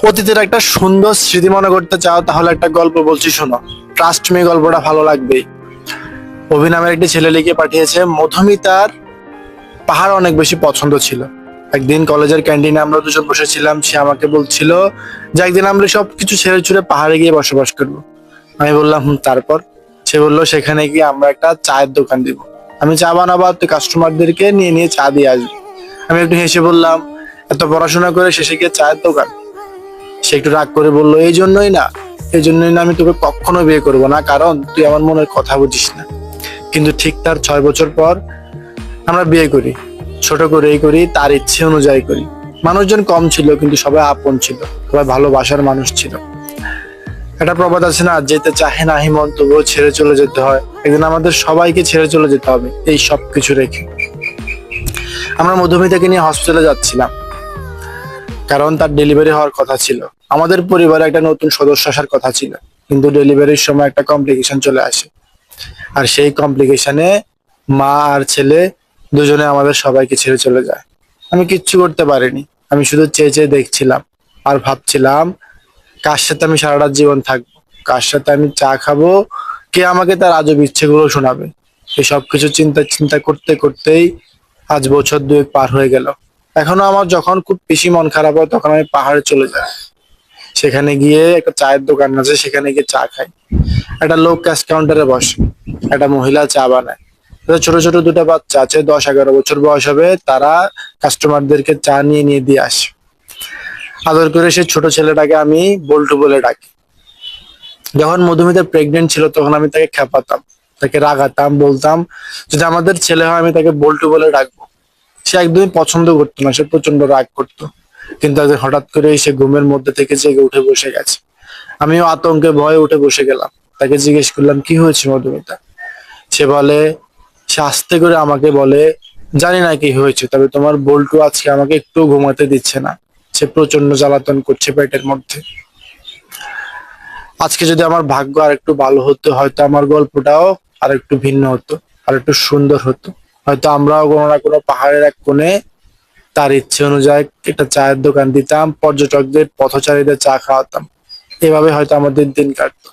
অতীতের একটা সুন্দর স্মৃতি মনে করতে চাও তাহলে একটা গল্প বলছি, শোনো। ট্রাস্ট মি, গল্পটা ভালো লাগবেই। অভি নামের একটি ছেলে লিখে পাঠিয়েছে, মধুমিতার পাহাড় অনেক বেশি পছন্দ ছিল। একদিন কলেজের ক্যান্টিনে আমরা দুজন বসেছিলাম, সে আমাকে বলছিল যে একদিন আমরা সবকিছু ছেড়ে ছুড়ে পাহাড়ে গিয়ে বসবাস করবো। আমি বললাম তারপর? সে বললো সেখানে গিয়ে আমরা একটা চায়ের দোকান দিব, আমি চা বানাবো, তুই কাস্টমারদেরকে নিয়ে নিয়ে চা দিয়ে আসবি। আমি একটু হেসে বললাম, এত পড়াশোনা করে শেষে গিয়ে চায়ের দোকান? সে একটু রাগ করে বললো, এই জন্যই না আমি তোকে কখনো বিয়ে করবো না, কারণ তুই আমার মনের কথা বুঝিস না। কিন্তু ঠিক তার 6 বছর পর আমরা বিয়ে করি। ছোট করেই করি, তার ইচ্ছে অনুযায়ী করি। মানুষজন কম ছিল কিন্তু সবাই আপন ছিল, সবাই ভালোবাসার মানুষ ছিল। একটা প্রবাদ আছে না, যেতে চাহে না হিমন তবুও ছেড়ে চলে যেতে হয়। একদিন আমাদের সবাইকে ছেড়ে চলে যেতে হবে এই সব কিছু রেখে। আমরা মধুমিতাকে নিয়ে হসপিটালে যাচ্ছিলাম, কারণ তার ডেলিভারি হওয়ার কথা ছিল। আমাদের পরিবারে একটা নতুন সদস্য আসার কথা ছিল, কিন্তু ডেলিভারির সময় একটা কমপ্লিকেশন চলে আসে। আর সেই কমপ্লিকেশনে মা আর ছেলে দুজনে আমাদের সবাইকে ছেড়ে চলে যায়। আমি কিচ্ছু করতে পারিনি, আমি শুধু চেয়ে চেয়ে দেখছিলাম আর ভাবছিলাম কার সাথে আমি সারাটা জীবন থাকবো, কার সাথে আমি চা খাবো, কে আমাকে তার আজব ইচ্ছেগুলো শোনাবে। এই সব কিছু চিন্তা চিন্তা করতে করতেই আজ বছর 2 পার হয়ে গেল। এখনো আমার যখন খুব বেশি মন খারাপ হয় তখন আমি পাহাড়ে চলে যাই। সেখানে গিয়ে একটা চায়ের দোকান আছে, সেখানে গিয়ে চা খাই। একটা লোক ক্যাশ কাউন্টারে বসে, একটা মহিলা চা বানায়। ছোট ছোট দুটো বাচ্চা আছে, 10-11 বছর বয়স হবে, তারা কাস্টমারদেরকে চা নিয়ে নিয়ে দিয়ে আসে। আদর করে সেই ছোট ছেলেটাকে আমি বল্টু বলে ডাকি। যখন মধুমিতা প্রেগনেন্ট ছিল তখন আমি তাকে খেপাতাম, তাকে রাগাতাম, বলতাম যদি আমাদের ছেলে হয় আমি তাকে বল্টু বলে ডাকবো। সে একদমই পছন্দ করতো না, সে প্রচন্ড রাগ করতো। কিন্তু একদিন হঠাৎ করে সে ঘুমের মধ্যে থেকে জেগে উঠে বসে গেছে। আমিও আতঙ্কে ভয়ে উঠে বসে গেলাম। তাকে জিজ্ঞেস করলাম, কি হয়েছে মধুমিতা? সে বলে, সে আস্তে করে আমাকে বলে, জানি না কি হয়েছে, তবে তোমার বল্টু আজকে আমাকে একটু ঘুমাতে দিচ্ছে না। সে প্রচন্ড জ্বালাতন করছে পেটের মধ্যে। আজকে যদি আমার ভাগ্য আর একটু ভালো হতো, হয়তো আমার গল্পটাও আর একটু ভিন্ন হতো, আর একটু সুন্দর হতো। হয়তো আমরাও কোনো না কোনো পাহাড়ের এক কোণে তার ইচ্ছে অনুযায়ী একটা চায়ের দোকান দিতাম, পর্যটকদের পথচারীদের চা খাওয়াতাম। এভাবে হয়তো আমাদের দিন কাটতো।